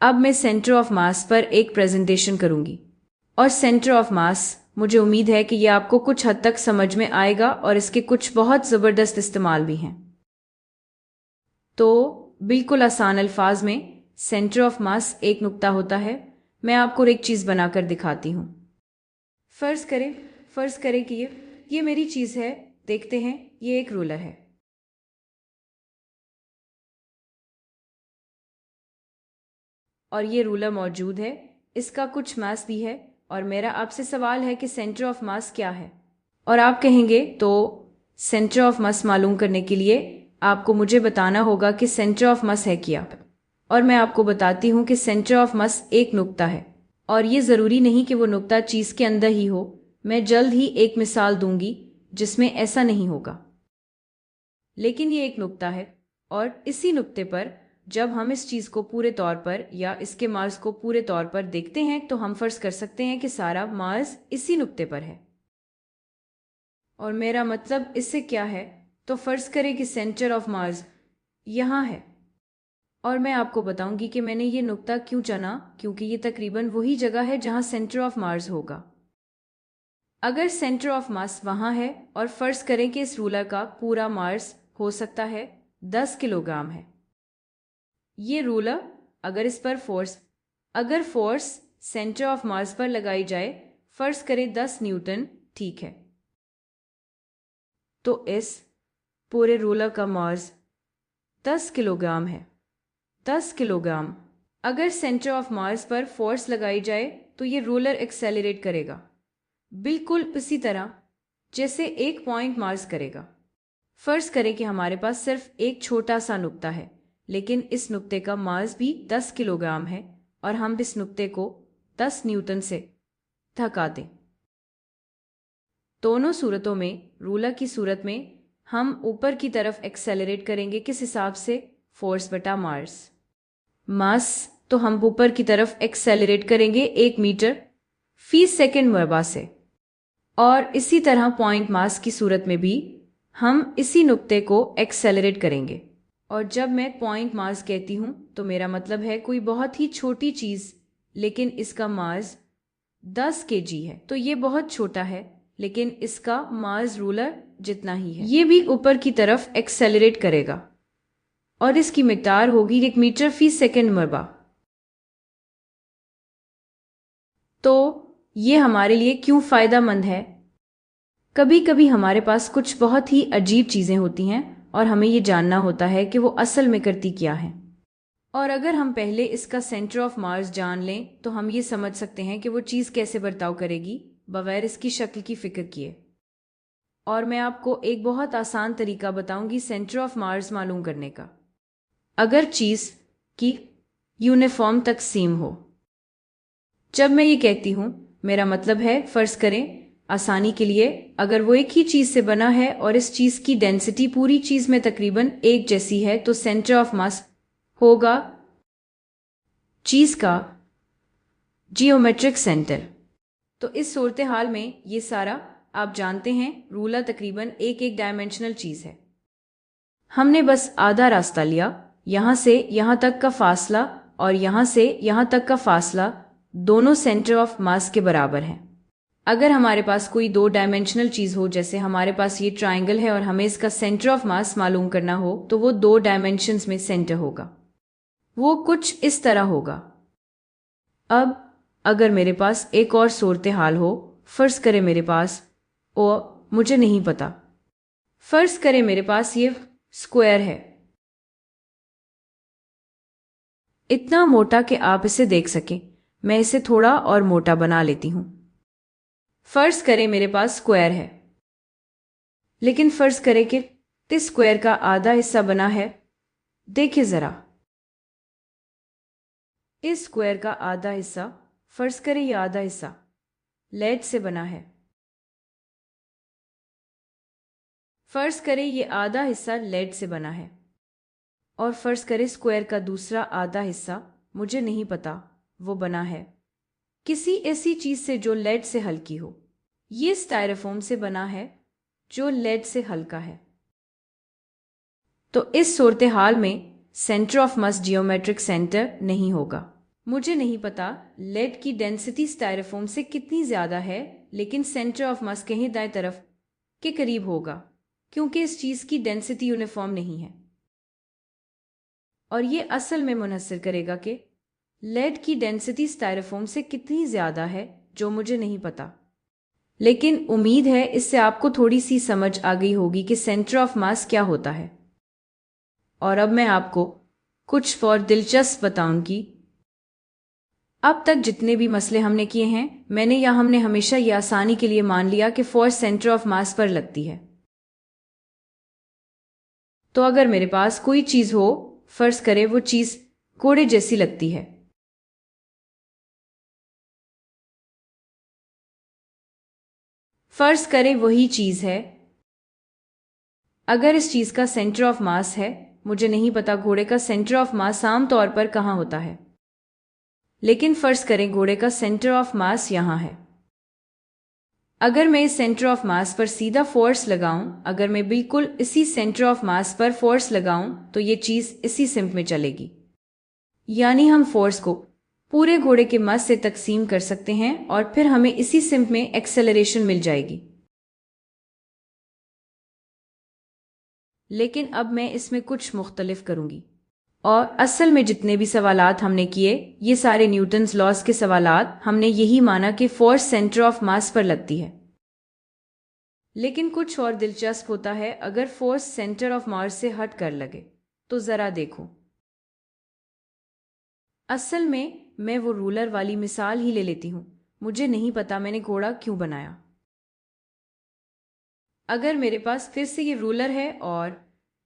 अब मैं centre of mass पर एक प्रेजेंटेशन करूंगी और सेंटर ऑफ मास, मुझे उम्मीद है कि यह आपको कुछ हद तक समझ में आएगा और इसके कुछ बहुत ज़बरदस्त इस्तेमाल भी हैं। तो बिल्कुल आसान अल्फाज में सेंटर ऑफ मास एक नुक्ता होता है। मैं आपको एक चीज़ बनाकर दिखाती हूँ। फ़र्ज़ करें कि ये मेरी चीज़ है। देखते हैं, ये एक रूलर है और ये रूलर मौजूद है। इसका कुछ मास भी है और मेरा आपसे सवाल है कि सेंटर ऑफ मास क्या है। और आप कहेंगे तो सेंटर ऑफ मास मालूम करने के लिए आपको मुझे बताना होगा कि सेंटर ऑफ मास है क्या। और मैं आपको बताती हूँ कि सेंटर ऑफ मास एक नुक्ता है और ये ज़रूरी नहीं कि वो नुक्ता चीज़ के अंदर ही हो। मैं जल्द ही एक मिसाल दूंगी जिसमें ऐसा नहीं होगा, लेकिन ये एक नुक्ता है और इसी नुक्ते पर जब हम इस चीज़ को पूरे तौर पर या इसके मार्स को पूरे तौर पर देखते हैं तो हम फर्ज कर सकते हैं कि सारा मार्स इसी नुक्ते पर है। और मेरा मतलब इससे क्या है, तो फर्ज करें कि सेंटर ऑफ मार्स यहाँ है और मैं आपको बताऊंगी कि मैंने ये नुक्ता क्यों चुना, क्योंकि ये तकरीबन वही जगह है जहाँ सेंटर ऑफ मार्स होगा। अगर सेंटर ऑफ मास वहाँ है और फर्ज करें कि इस रूलर का पूरा मास हो सकता है 10 किलोग्राम है। ये रूलर अगर इस पर फोर्स सेंटर ऑफ मास पर लगाई जाए, फर्ज करें 10 न्यूटन, ठीक है, तो इस पूरे रूलर का मास 10 किलोग्राम है। 10 किलोग्राम। अगर सेंटर ऑफ मास पर फोर्स लगाई जाए तो ये रूलर एक्सेलरेट करेगा बिल्कुल उसी तरह जैसे एक पॉइंट मास करेगा। फर्ज करें कि हमारे पास सिर्फ एक छोटा सा नुक्ता है, लेकिन इस नुक्ते का मास भी 10 किलोग्राम है और हम इस नुक्ते को 10 न्यूटन से धक्का दें। दोनों सूरतों में, रूलर की सूरत में हम ऊपर की तरफ एक्सेलरेट करेंगे किस हिसाब से, फोर्स बटा मास। तो हम ऊपर की तरफ एक्सेलरेट करेंगे 1 मीटर फी सेकेंड मरबा से। और इसी तरह पॉइंट मास की सूरत में भी हम इसी नुक्ते को एक्सेलरेट करेंगे। और जब मैं पॉइंट मास कहती हूँ तो मेरा मतलब है कोई बहुत ही छोटी चीज़, लेकिन इसका मास 10 केजी है, तो ये बहुत छोटा है, लेकिन इसका मास रूलर जितना ही है। ये भी ऊपर की तरफ एक्सेलरेट करेगा और इसकी मिकदार होगी 1 मीटर फी सेकेंड मरबा। तो ये हमारे लिए क्यों फ़ायदेमंद है? कभी कभी हमारे पास कुछ बहुत ही अजीब चीज़ें होती हैं और हमें ये जानना होता है कि वो असल में करती क्या है। और अगर हम पहले इसका सेंटर ऑफ मास जान लें तो हम ये समझ सकते हैं कि वो चीज़ कैसे बर्ताव करेगी बगैर इसकी शक्ल की फिक्र किए। और मैं आपको एक बहुत आसान तरीका बताऊंगी सेंटर ऑफ मास मालूम करने का। अगर चीज़ की यूनिफॉर्म तकसीम हो। जब मैं ये कहती हूँ, मेरा मतलब है, फ़र्ज़ करें आसानी के लिए, अगर वो एक ही चीज़ से बना है और इस चीज़ की डेंसिटी पूरी चीज़ में तकरीबन एक जैसी है तो सेंटर ऑफ मास होगा चीज़ का जियोमेट्रिक सेंटर। तो इस सूरत हाल में ये सारा आप जानते हैं, रूलर तकरीबन एक डायमेंशनल चीज़ है। हमने बस आधा रास्ता लिया, यहाँ से यहाँ तक का फासला और यहाँ से यहाँ तक का फासला दोनों सेंटर ऑफ मास के बराबर हैं। अगर हमारे पास कोई 2 डायमेंशनल चीज़ हो, जैसे हमारे पास ये ट्राइंगल है और हमें इसका सेंटर ऑफ मास मालूम करना हो, तो वो 2 डायमेंशंस में सेंटर होगा। वो कुछ इस तरह होगा। अब अगर मेरे पास एक और सूरत हाल हो, फ़र्ज़ करें मेरे पास, और मुझे नहीं पता, फ़र्ज़ करें मेरे पास ये स्क्वायर है, इतना मोटा कि आप इसे देख सकें। मैं इसे थोड़ा और मोटा बना लेती हूँ। फ़र्ज़ करें मेरे पास स्क्वायर है, लेकिन फ़र्ज़ करें कि इस स्क्वायर का आधा हिस्सा बना है। देखिए ज़रा, इस स्क्वायर का आधा हिस्सा, फ़र्ज़ करें यह आधा हिस्सा लेड से बना है। फ़र्ज़ करें ये आधा हिस्सा लेड से बना है और फ़र्ज़ करें स्क्वायर का दूसरा आधा हिस्सा, मुझे नहीं पता, वो बना है किसी ऐसी चीज़ से जो लेड से हल्की हो। ये स्टायरोफोम से बना है जो लेड से हल्का है। तो इस सूरत हाल में centre of mass geometric centre नहीं होगा। मुझे नहीं पता लेड की डेंसिटी स्टायरोफोम से कितनी ज्यादा है, लेकिन सेंटर ऑफ मास कहीं दाएं तरफ के करीब होगा, क्योंकि इस चीज की डेंसिटी यूनिफॉर्म नहीं है। और ये असल में मुनहसर करेगा कि लेड की डेंसिटी स्टायरोफोम से कितनी ज्यादा है, जो मुझे नहीं पता। लेकिन उम्मीद है इससे आपको थोड़ी सी समझ आ गई होगी कि सेंटर ऑफ मास क्या होता है। और अब मैं आपको कुछ और दिलचस्प बताऊंगी। अब तक जितने भी मसले हमने किए हैं, हमने हमेशा ये आसानी के लिए मान लिया कि फोर्स सेंटर ऑफ मास पर लगती है। तो अगर मेरे पास कोई चीज हो, फर्ज करें वो चीज घोड़े जैसी लगती है। फर्ज करें वही चीज है। अगर इस चीज का सेंटर ऑफ मास है, मुझे नहीं पता घोड़े का सेंटर ऑफ मास आम तौर पर कहाँ होता है, लेकिन फर्ज करें घोड़े का सेंटर ऑफ मास यहां है। अगर मैं इस सेंटर ऑफ मास पर सीधा फोर्स लगाऊं, अगर मैं बिल्कुल इसी सेंटर ऑफ मास पर फोर्स लगाऊं, तो ये चीज इसी सिंक में चलेगी। यानी हम फोर्स को पूरे घोड़े के मास से तकसीम कर सकते हैं और फिर हमें इसी सिंक में एक्सेलरेशन मिल जाएगी। लेकिन अब मैं इसमें कुछ मुख्तलिफ करूंगी। और असल में जितने भी सवालात हमने किए, ये सारे न्यूटन्स लॉज के सवालात, हमने यही माना कि फोर्स सेंटर ऑफ मास पर लगती है। लेकिन कुछ और दिलचस्प होता है अगर फोर्स सेंटर ऑफ मास से हट कर लगे। तो जरा देखो। असल में मैं वो रूलर वाली मिसाल ही ले लेती हूं। मुझे नहीं पता मैंने घोड़ा क्यों बनाया। अगर मेरे पास फिर से ये रूलर है और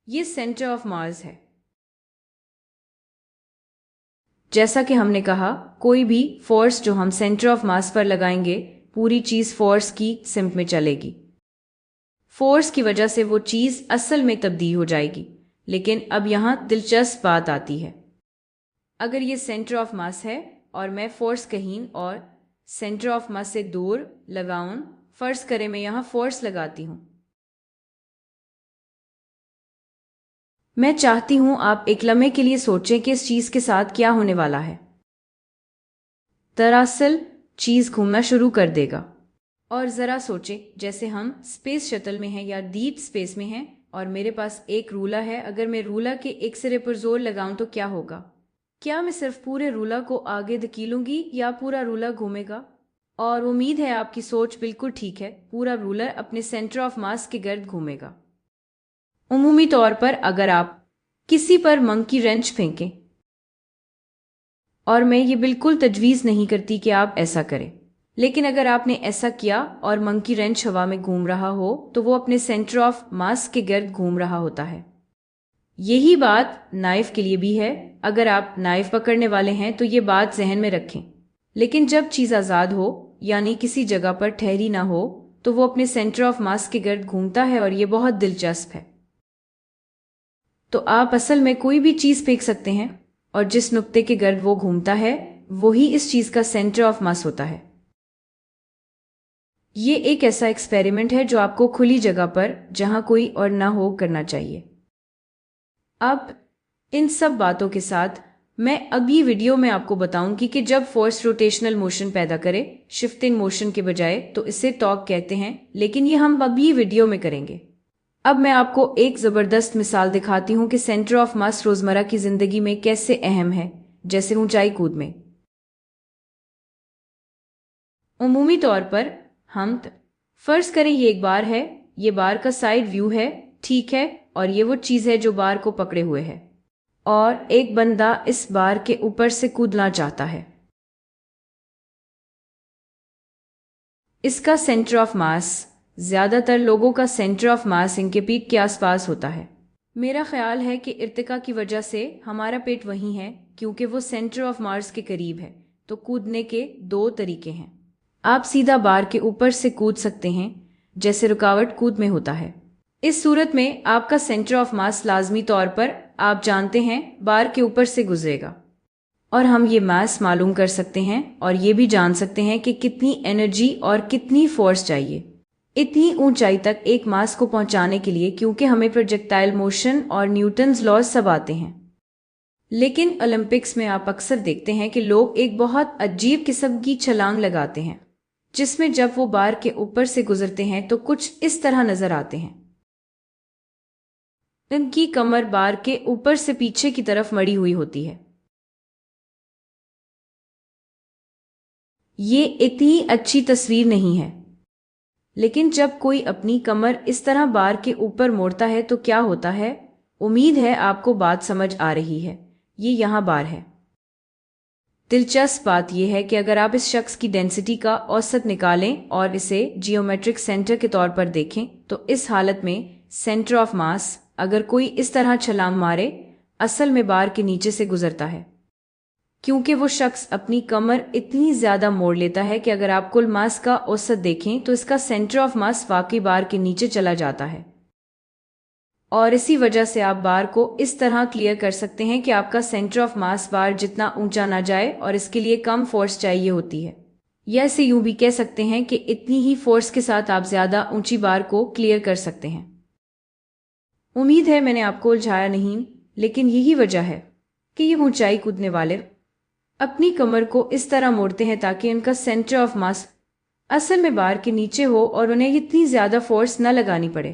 ये सेंटर ऑफ मास है, जैसा कि हमने कहा, कोई भी फोर्स जो हम सेंटर ऑफ मास पर लगाएंगे, पूरी चीज फोर्स की सिंक में चलेगी। फोर्स की वजह से वो चीज असल में तब्दील हो जाएगी। लेकिन अब यहां दिलचस्प बात आती है। अगर ये सेंटर ऑफ मास है और मैं फोर्स कहीं और सेंटर ऑफ मास से दूर लगाऊं, फर्ज करें मैं यहां फोर्स लगाती हूं। मैं चाहती हूं आप एक लम्हे के लिए सोचें कि इस चीज के साथ क्या होने वाला है। दरअसल चीज घूमना शुरू कर देगा। और जरा सोचें, जैसे हम स्पेस शटल में हैं या डीप स्पेस में हैं और मेरे पास एक रूला है। अगर मैं रूला के एक सिरे पर जोर लगाऊं तो क्या होगा? क्या मैं सिर्फ पूरे रूला को आगे धकेलूंगी या पूरा रूला घूमेगा? और उम्मीद है आपकी सोच बिल्कुल ठीक है, पूरा रूलर अपने सेंटर ऑफ मास के गर्द घूमेगा। उमूमी तौर पर अगर आप किसी पर मंकी रेंच फेंकें, और मैं ये बिल्कुल तजवीज़ नहीं करती कि आप ऐसा करें, लेकिन अगर आपने ऐसा किया और मंकी रेंच हवा में घूम रहा हो, तो वो अपने सेंटर ऑफ मास के गर्द घूम रहा होता है। यही बात नाइफ के लिए भी है। अगर आप नाइफ पकड़ने वाले हैं तो ये बात जहन में रखें। लेकिन जब चीज़ आज़ाद हो, यानी किसी जगह पर ठहरी ना हो, तो वो अपने सेंटर ऑफ मास के गर्द घूमता है और ये बहुत दिलचस्प है। तो आप असल में कोई भी चीज़ फेंक सकते हैं और जिस नुक्ते के गर्द वो घूमता है, वही इस चीज़ का सेंटर ऑफ मास होता है। ये एक ऐसा एक्सपेरिमेंट है जो आपको खुली जगह पर, जहां कोई और ना हो, करना चाहिए। अब इन सब बातों के साथ मैं अगली वीडियो में आपको बताऊंगी कि जब फोर्स रोटेशनल मोशन पैदा करे शिफ्टिंग मोशन के बजाय, तो इसे टॉर्क कहते हैं। लेकिन ये हम अगली वीडियो में करेंगे। अब मैं आपको एक ज़बरदस्त मिसाल दिखाती हूँ कि सेंटर ऑफ मास रोज़मर्रा की ज़िंदगी में कैसे अहम है, जैसे ऊंचाई कूद में। उमूमी तौर पर हम फर्ज करें ये एक बार है, ये बार का साइड व्यू है, ठीक है, और ये वो चीज़ है जो बार को पकड़े हुए है, और एक बंदा इस बार के ऊपर से कूदना चाहता है। इसका सेंटर ऑफ मास, ज्यादातर लोगों का सेंटर ऑफ मास इनके पीठ के आसपास होता है। मेरा ख्याल है कि इर्तिका की वजह से हमारा पेट वहीं है, क्योंकि वो सेंटर ऑफ मास के करीब है। तो कूदने के दो तरीके हैं। आप सीधा बार के ऊपर से कूद सकते हैं, जैसे रुकावट कूद में होता है। इस सूरत में आपका सेंटर ऑफ मास लाजमी तौर पर, आप जानते हैं, बार के ऊपर से गुजरेगा। और हम ये मास मालूम कर सकते हैं और ये भी जान सकते हैं कि कितनी एनर्जी और कितनी फोर्स चाहिए इतनी ऊंचाई तक एक मास को पहुंचाने के लिए, क्योंकि हमें प्रोजेक्टाइल मोशन और न्यूटन्स लॉज सब आते हैं। लेकिन ओलंपिक्स में आप अक्सर देखते हैं कि लोग एक बहुत अजीब किस्म की छलांग लगाते हैं, जिसमें जब वो बार के ऊपर से गुजरते हैं तो कुछ इस तरह नजर आते हैं। उनकी कमर बार के ऊपर से पीछे की तरफ मड़ी हुई होती है। ये इतनी अच्छी तस्वीर नहीं है, लेकिन जब कोई अपनी कमर इस तरह बार के ऊपर मोड़ता है तो क्या होता है? उम्मीद है आपको बात समझ आ रही है। ये यहाँ बार है। दिलचस्प बात यह है कि अगर आप इस शख्स की डेंसिटी का औसत निकालें और इसे जियोमेट्रिक सेंटर के तौर पर देखें, तो इस हालत में सेंटर ऑफ मास, अगर कोई इस तरह छलांग मारे, असल में बार के नीचे से गुजरता है, क्योंकि वो शख्स अपनी कमर इतनी ज्यादा मोड़ लेता है कि अगर आप कुल मास का औसत देखें तो इसका सेंटर ऑफ मास वाकई बार के नीचे चला जाता है। और इसी वजह से आप बार को इस तरह क्लियर कर सकते हैं कि आपका सेंटर ऑफ मास बार जितना ऊंचा ना जाए, और इसके लिए कम फोर्स चाहिए होती है। या इसे यूं भी कह सकते हैं कि इतनी ही फोर्स के साथ आप ज्यादा ऊंची बार को क्लियर कर सकते हैं। उम्मीद है मैंने आपको उलझाया नहीं, लेकिन यही वजह है कि ये ऊंचाई कूदने वाले अपनी कमर को इस तरह मोड़ते हैं ताकि उनका सेंटर ऑफ मास असल में बार के नीचे हो और उन्हें इतनी ज्यादा फोर्स न लगानी पड़े।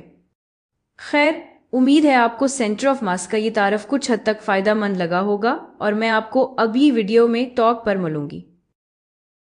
खैर, उम्मीद है आपको सेंटर ऑफ मास का ये तारफ कुछ हद तक फायदा मंद लगा होगा, और मैं आपको अगली वीडियो में टॉक पर मिलूंगी।